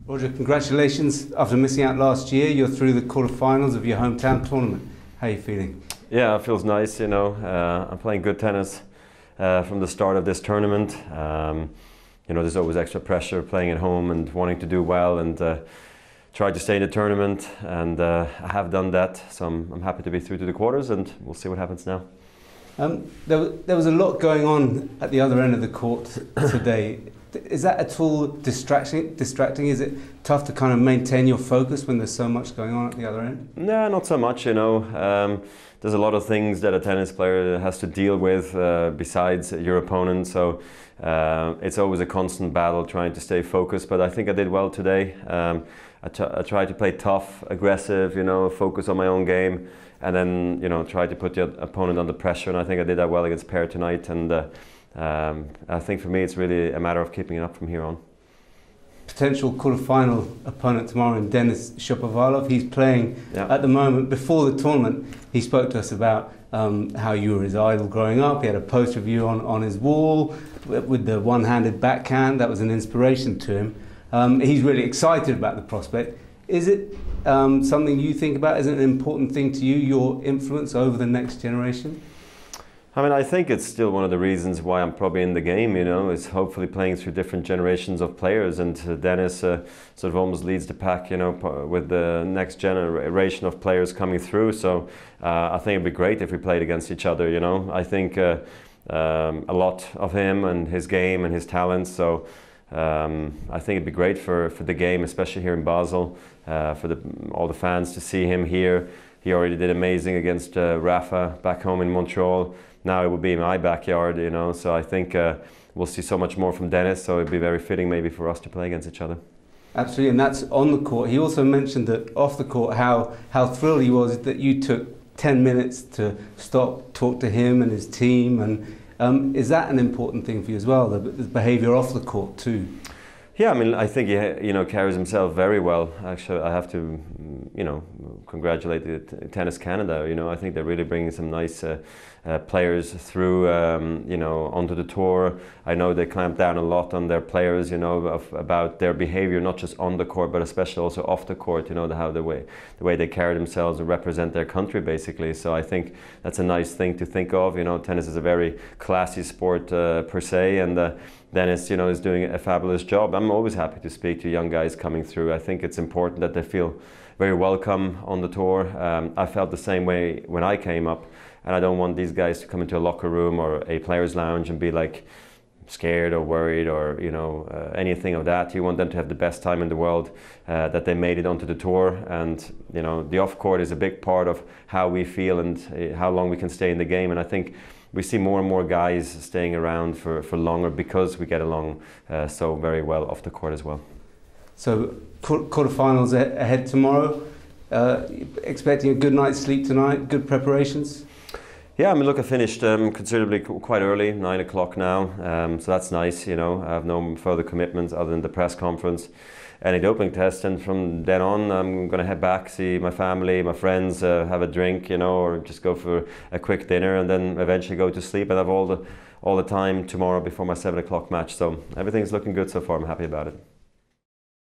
Roger, congratulations. After missing out last year, you're through the quarterfinals of your hometown tournament. How are you feeling? Yeah, it feels nice, you know. I'm playing good tennis from the start of this tournament. You know, there's always extra pressure playing at home and wanting to do well and try to stay in the tournament, and I have done that, so I'm happy to be through to the quarters, and we'll see what happens now. There was a lot going on at the other end of the court today. Is that at all distracting? Is it tough to kind of maintain your focus when there's so much going on at the other end? No, not so much, you know. There's a lot of things that a tennis player has to deal with besides your opponent, so it's always a constant battle trying to stay focused, but I think I did well today. I tried to play tough, aggressive, you know, focus on my own game, and then, you know, try to put the opponent under pressure, and I think I did that well against Pair tonight, and I think for me it's really a matter of keeping it up from here on. Potential quarterfinal opponent tomorrow in Denis Shapovalov. He's playing at the moment. Before the tournament, he spoke to us about how you were his idol growing up. He had a poster of you on his wall with the one-handed backhand. That was an inspiration to him. He's really excited about the prospect. Is it something you think about? Is it an important thing to you, your influence over the next generation? I mean, I think it's still one of the reasons why I'm probably in the game, you know, is hopefully playing through different generations of players, and Denis sort of almost leads the pack, you know, with the next generation of players coming through, so I think it'd be great if we played against each other, you know. I think a lot of him and his game and his talents, so I think it'd be great for the game, especially here in Basel, for all the fans to see him here. He already did amazing against Rafa back home in Montreal. Now it will be in my backyard, you know, so I think we'll see so much more from Denis, so it'd be very fitting maybe for us to play against each other. Absolutely, and that's on the court. He also mentioned that off the court how thrilled he was that you took 10 minutes to stop, talk to him and his team, and is that an important thing for you as well, the behaviour off the court too? Yeah, I mean, I think he, you know, carries himself very well. Actually, I have to, you know, congratulate the Tennis Canada. You know, I think they're really bringing some nice players through, you know, onto the tour. I know they clamp down a lot on their players, you know, about their behaviour, not just on the court, but especially also off the court. You know, the way they carry themselves and represent their country, basically. So I think that's a nice thing to think of. You know, tennis is a very classy sport per se, and Denis, you know, is doing a fabulous job. I'm always happy to speak to young guys coming through. I think it's important that they feel very welcome on the tour. I felt the same way when I came up, and I don't want these guys to come into a locker room or a player's lounge and be like scared or worried or, you know, anything of that. You want them to have the best time in the world, that they made it onto the tour, and, you know, the off-court is a big part of how we feel and how long we can stay in the game, and I think we see more and more guys staying around for longer because we get along so very well off the court as well. So quarterfinals ahead tomorrow. Expecting a good night's sleep tonight, good preparations? Yeah, I mean, look, I finished considerably quite early, 9 o'clock now, so that's nice, you know. I have no further commitments other than the press conference and a doping test, and from then on I'm going to head back, see my family, my friends, have a drink, you know, or just go for a quick dinner, and then eventually go to sleep, and have all the time tomorrow before my 7 o'clock match, so everything's looking good so far. I'm happy about it.